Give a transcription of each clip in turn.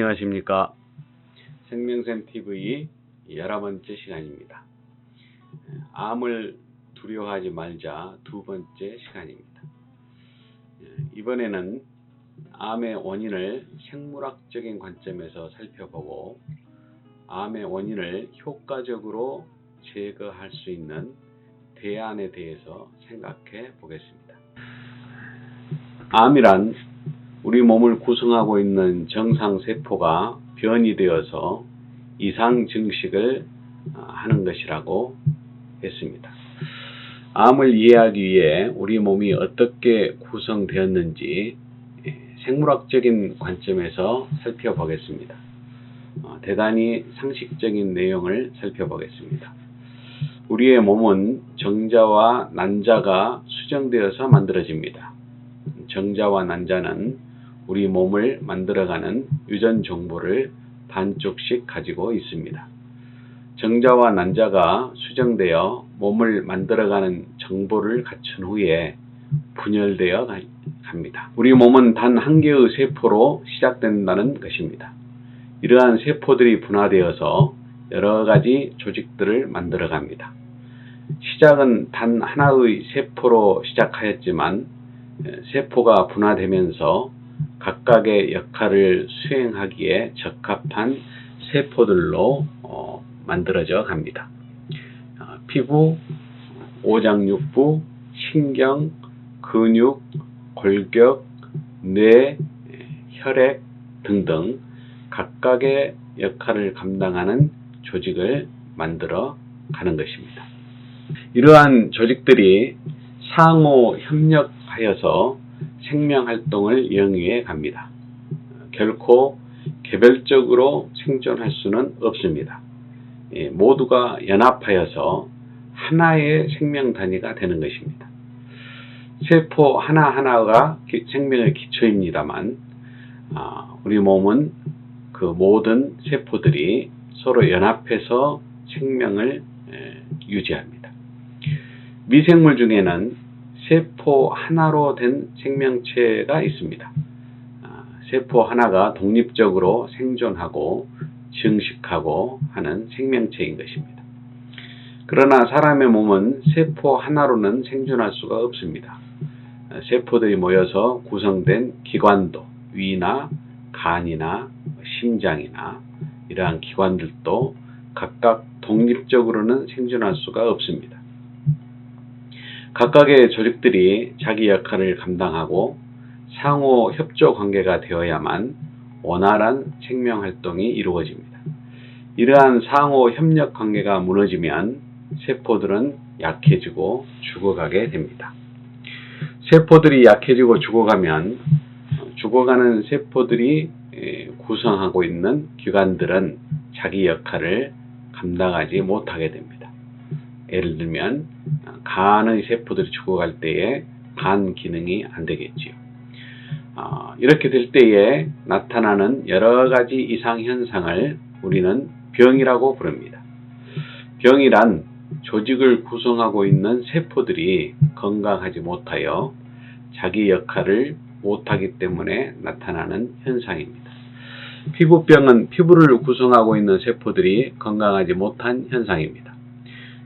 안녕하십니까. 생명샘TV 11번째 시간입니다. 암을 두려워하지 말자 두 번째 시간입니다. 이번에는 암의 원인을 생물학적인 관점에서 살펴보고 암의 원인을 효과적으로 제거할 수 있는 대안에 대해서 생각해 보겠습니다. 암이란 우리 몸을 구성하고 있는 정상세포가 변이되어서 이상 증식을 하는 것이라고 했습니다. 암을 이해하기 위해 우리 몸이 어떻게 구성되었는지 생물학적인 관점에서 살펴보겠습니다. 대단히 상식적인 내용을 살펴보겠습니다. 우리의 몸은 정자와 난자가 수정되어서 만들어집니다. 정자와 난자는 우리 몸을 만들어가는 유전 정보를 반쪽씩 가지고 있습니다. 정자와 난자가 수정되어 몸을 만들어가는 정보를 갖춘 후에 분열되어 갑니다. 우리 몸은 단 한 개의 세포로 시작된다는 것입니다. 이러한 세포들이 분화되어서 여러 가지 조직들을 만들어 갑니다. 시작은 단 하나의 세포로 시작하였지만 세포가 분화되면서 각각의 역할을 수행하기에 적합한 세포들로 만들어져 갑니다. 피부, 오장육부, 신경, 근육, 골격, 뇌, 혈액 등등 각각의 역할을 감당하는 조직을 만들어 가는 것입니다. 이러한 조직들이 상호 협력하여서 생명활동을 영위해 갑니다. 결코 개별적으로 생존할 수는 없습니다. 모두가 연합하여서 하나의 생명단위가 되는 것입니다. 세포 하나하나가 생명의 기초입니다만 우리 몸은 그 모든 세포들이 서로 연합해서 생명을 유지합니다. 미생물 중에는 세포 하나로 된 생명체가 있습니다. 세포 하나가 독립적으로 생존하고 증식하고 하는 생명체인 것입니다. 그러나 사람의 몸은 세포 하나로는 생존할 수가 없습니다. 세포들이 모여서 구성된 기관도 위나 간이나 심장이나 이러한 기관들도 각각 독립적으로는 생존할 수가 없습니다. 각각의 조직들이 자기 역할을 감당하고 상호 협조 관계가 되어야만 원활한 생명활동이 이루어집니다. 이러한 상호 협력 관계가 무너지면 세포들은 약해지고 죽어가게 됩니다. 세포들이 약해지고 죽어가면 죽어가는 세포들이 구성하고 있는 기관들은 자기 역할을 감당하지 못하게 됩니다. 예를 들면 간의 세포들이 죽어갈 때에 간 기능이 안 되겠지요. 이렇게 될 때에 나타나는 여러 가지 이상 현상을 우리는 병이라고 부릅니다. 병이란 조직을 구성하고 있는 세포들이 건강하지 못하여 자기 역할을 못하기 때문에 나타나는 현상입니다. 피부병은 피부를 구성하고 있는 세포들이 건강하지 못한 현상입니다.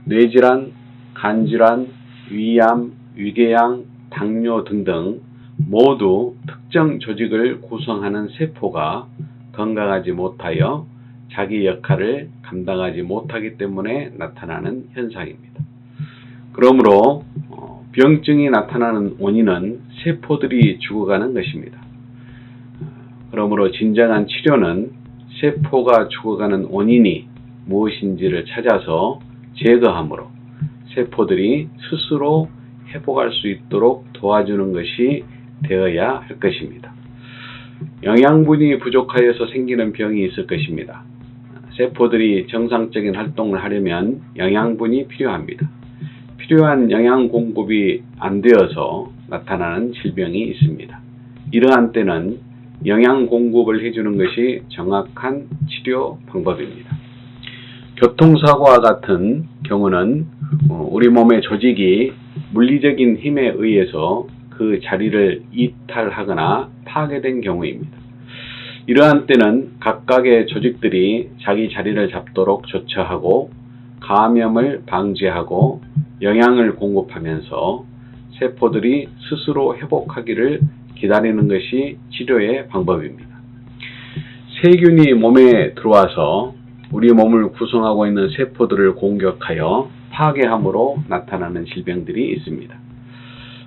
뇌질환, 간질환, 위암, 위궤양, 당뇨 등등 모두 특정 조직을 구성하는 세포가 건강하지 못하여 자기 역할을 감당하지 못하기 때문에 나타나는 현상입니다. 그러므로 병증이 나타나는 원인은 세포들이 죽어가는 것입니다. 그러므로 진정한 치료는 세포가 죽어가는 원인이 무엇인지를 찾아서 제거함으로 세포들이 스스로 회복할 수 있도록 도와주는 것이 되어야 할 것입니다. 영양분이 부족하여서 생기는 병이 있을 것입니다. 세포들이 정상적인 활동을 하려면 영양분이 필요합니다. 필요한 영양 공급이 안 되어서 나타나는 질병이 있습니다. 이러한 때는 영양 공급을 해주는 것이 정확한 치료 방법입니다. 교통사고와 같은 경우는 우리 몸의 조직이 물리적인 힘에 의해서 그 자리를 이탈하거나 파괴된 경우입니다. 이러한 때는 각각의 조직들이 자기 자리를 잡도록 조처하고 감염을 방지하고 영양을 공급하면서 세포들이 스스로 회복하기를 기다리는 것이 치료의 방법입니다. 세균이 몸에 들어와서 우리 몸을 구성하고 있는 세포들을 공격하여 파괴함으로 나타나는 질병들이 있습니다.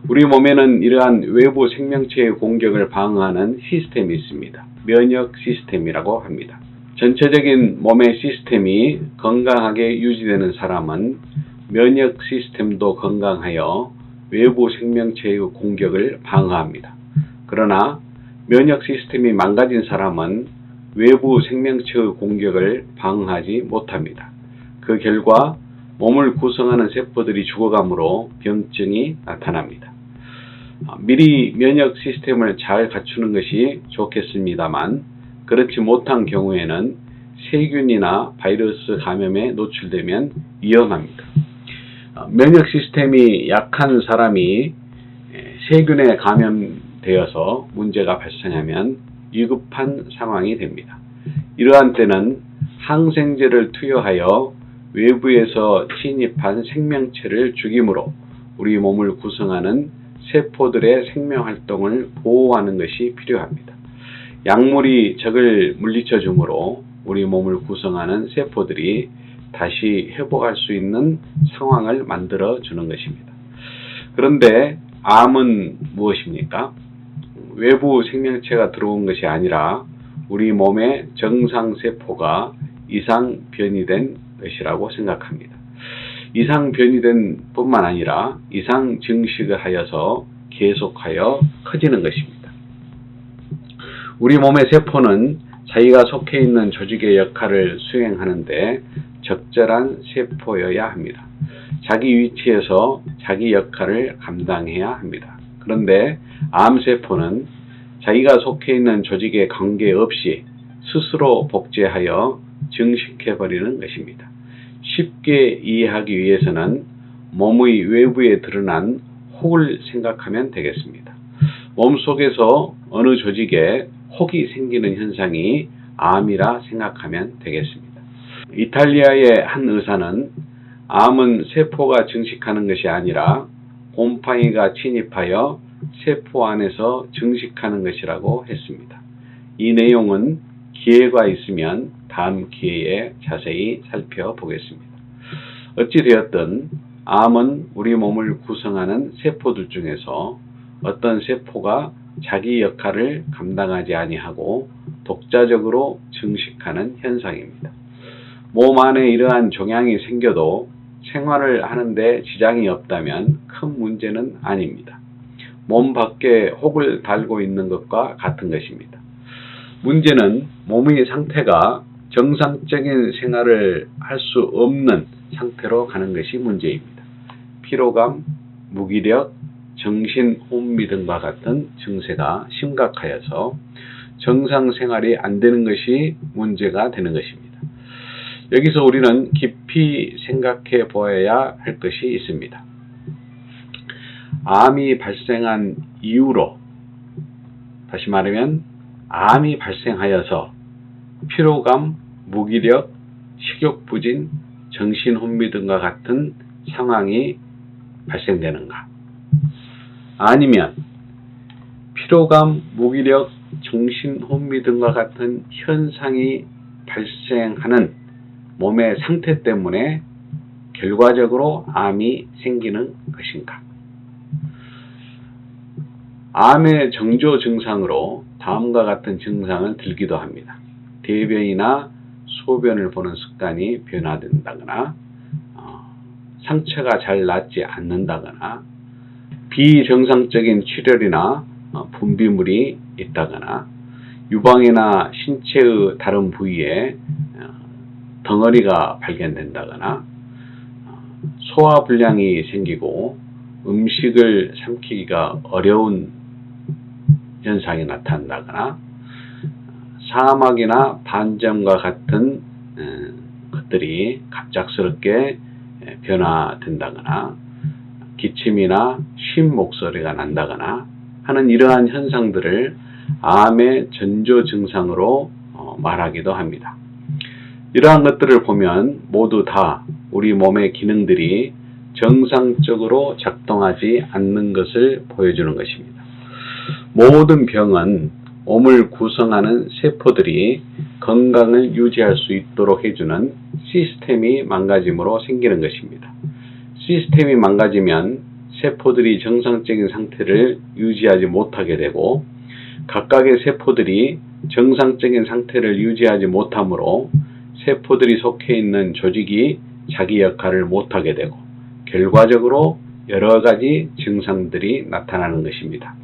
우리 몸에는 이러한 외부 생명체의 공격을 방어하는 시스템이 있습니다. 면역 시스템이라고 합니다. 전체적인 몸의 시스템이 건강하게 유지되는 사람은 면역 시스템도 건강하여 외부 생명체의 공격을 방어합니다. 그러나 면역 시스템이 망가진 사람은 외부 생명체의 공격을 방어하지 못합니다. 그 결과 몸을 구성하는 세포들이 죽어가므로 병증이 나타납니다. 미리 면역 시스템을 잘 갖추는 것이 좋겠습니다만 그렇지 못한 경우에는 세균이나 바이러스 감염에 노출되면 위험합니다. 면역 시스템이 약한 사람이 세균에 감염되어서 문제가 발생하면 위급한 상황이 됩니다. 이러한 때는 항생제를 투여하여 외부에서 침입한 생명체를 죽이므로 우리 몸을 구성하는 세포들의 생명활동을 보호하는 것이 필요합니다. 약물이 적을 물리쳐 주므로 우리 몸을 구성하는 세포들이 다시 회복할 수 있는 상황을 만들어 주는 것입니다. 그런데 암은 무엇입니까? 외부 생명체가 들어온 것이 아니라 우리 몸의 정상세포가 이상 변이된 것이라고 생각합니다. 이상 변이된 뿐만 아니라 이상 증식을 하여서 계속하여 커지는 것입니다. 우리 몸의 세포는 자기가 속해 있는 조직의 역할을 수행하는데 적절한 세포여야 합니다. 자기 위치에서 자기 역할을 감당해야 합니다. 그런데 암세포는 자기가 속해 있는 조직에 관계없이 스스로 복제하여 증식해버리는 것입니다. 쉽게 이해하기 위해서는 몸의 외부에 드러난 혹을 생각하면 되겠습니다. 몸속에서 어느 조직에 혹이 생기는 현상이 암이라 생각하면 되겠습니다. 이탈리아의 한 의사는 암은 세포가 증식하는 것이 아니라 곰팡이가 침입하여 세포 안에서 증식하는 것이라고 했습니다. 이 내용은 기회가 있으면 다음 기회에 자세히 살펴보겠습니다. 어찌되었든 암은 우리 몸을 구성하는 세포들 중에서 어떤 세포가 자기 역할을 감당하지 아니하고 독자적으로 증식하는 현상입니다. 몸 안에 이러한 종양이 생겨도 생활을 하는데 지장이 없다면 큰 문제는 아닙니다. 몸 밖에 혹을 달고 있는 것과 같은 것입니다. 문제는 몸의 상태가 정상적인 생활을 할 수 없는 상태로 가는 것이 문제입니다. 피로감, 무기력, 정신혼미 등과 같은 증세가 심각하여서 정상생활이 안 되는 것이 문제가 되는 것입니다. 여기서 우리는 깊이 생각해 보아야 할 것이 있습니다. 암이 발생한 이후로, 다시 말하면 암이 발생하여서 피로감, 무기력, 식욕부진, 정신혼미 등과 같은 상황이 발생되는가? 아니면 피로감, 무기력, 정신혼미 등과 같은 현상이 발생하는 몸의 상태 때문에 결과적으로 암이 생기는 것인가? 암의 정조 증상으로 다음과 같은 증상을 들기도 합니다. 대변이나 소변을 보는 습관이 변화된다거나 상처가 잘 낫지 않는다거나 비정상적인 출혈이나 분비물이 있다거나 유방이나 신체의 다른 부위에 덩어리가 발견된다거나 소화불량이 생기고 음식을 삼키기가 어려운 현상이 나타난다거나 사막이나 반점과 같은 것들이 갑작스럽게 변화된다거나 기침이나 쉼 목소리가 난다거나 하는 이러한 현상들을 암의 전조 증상으로 말하기도 합니다. 이러한 것들을 보면 모두 다 우리 몸의 기능들이 정상적으로 작동하지 않는 것을 보여주는 것입니다. 모든 병은 몸을 구성하는 세포들이 건강을 유지할 수 있도록 해주는 시스템이 망가짐으로 생기는 것입니다. 시스템이 망가지면 세포들이 정상적인 상태를 유지하지 못하게 되고, 각각의 세포들이 정상적인 상태를 유지하지 못하므로 세포들이 속해 있는 조직이 자기 역할을 못하게 되고, 결과적으로 여러 가지 증상들이 나타나는 것입니다.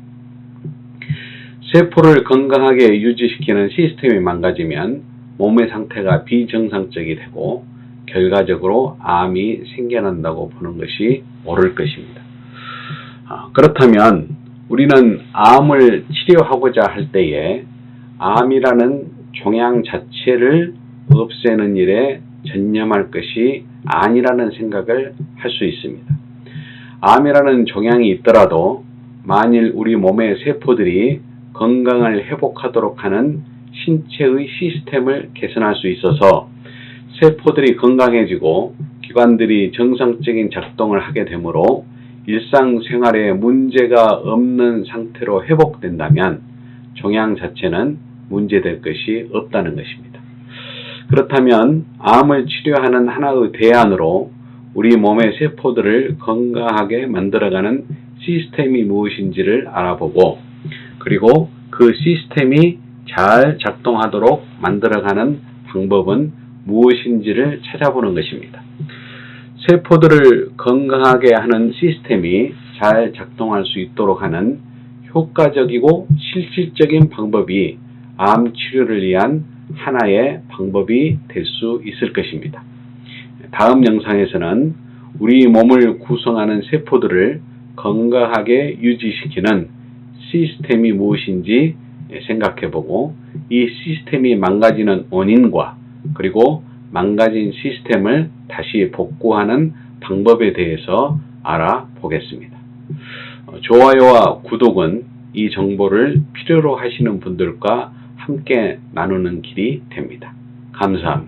세포를 건강하게 유지시키는 시스템이 망가지면 몸의 상태가 비정상적이 되고, 결과적으로 암이 생겨난다고 보는 것이 옳을 것입니다. 그렇다면 우리는 암을 치료하고자 할 때에 암이라는 종양 자체를 없애는 일에 전념할 것이 아니라는 생각을 할 수 있습니다. 암이라는 종양이 있더라도 만일 우리 몸의 세포들이 건강을 회복하도록 하는 신체의 시스템을 개선할 수 있어서 세포들이 건강해지고 기관들이 정상적인 작동을 하게 되므로 일상생활에 문제가 없는 상태로 회복된다면 종양 자체는 문제될 것이 없다는 것입니다. 그렇다면 암을 치료하는 하나의 대안으로 우리 몸의 세포들을 건강하게 만들어가는 시스템이 무엇인지를 알아보고, 그리고 그 시스템이 잘 작동하도록 만들어가는 방법은 무엇인지를 찾아보는 것입니다. 세포들을 건강하게 하는 시스템이 잘 작동할 수 있도록 하는 효과적이고 실질적인 방법이 암 치료를 위한 하나의 방법이 될 수 있을 것입니다. 다음 영상에서는 우리 몸을 구성하는 세포들을 건강하게 유지시키는 시스템이 무엇인지 생각해보고, 이 시스템이 망가지는 원인과 그리고 망가진 시스템을 다시 복구하는 방법에 대해서 알아보겠습니다. 좋아요와 구독은 이 정보를 필요로 하시는 분들과 함께 나누는 길이 됩니다. 감사합니다.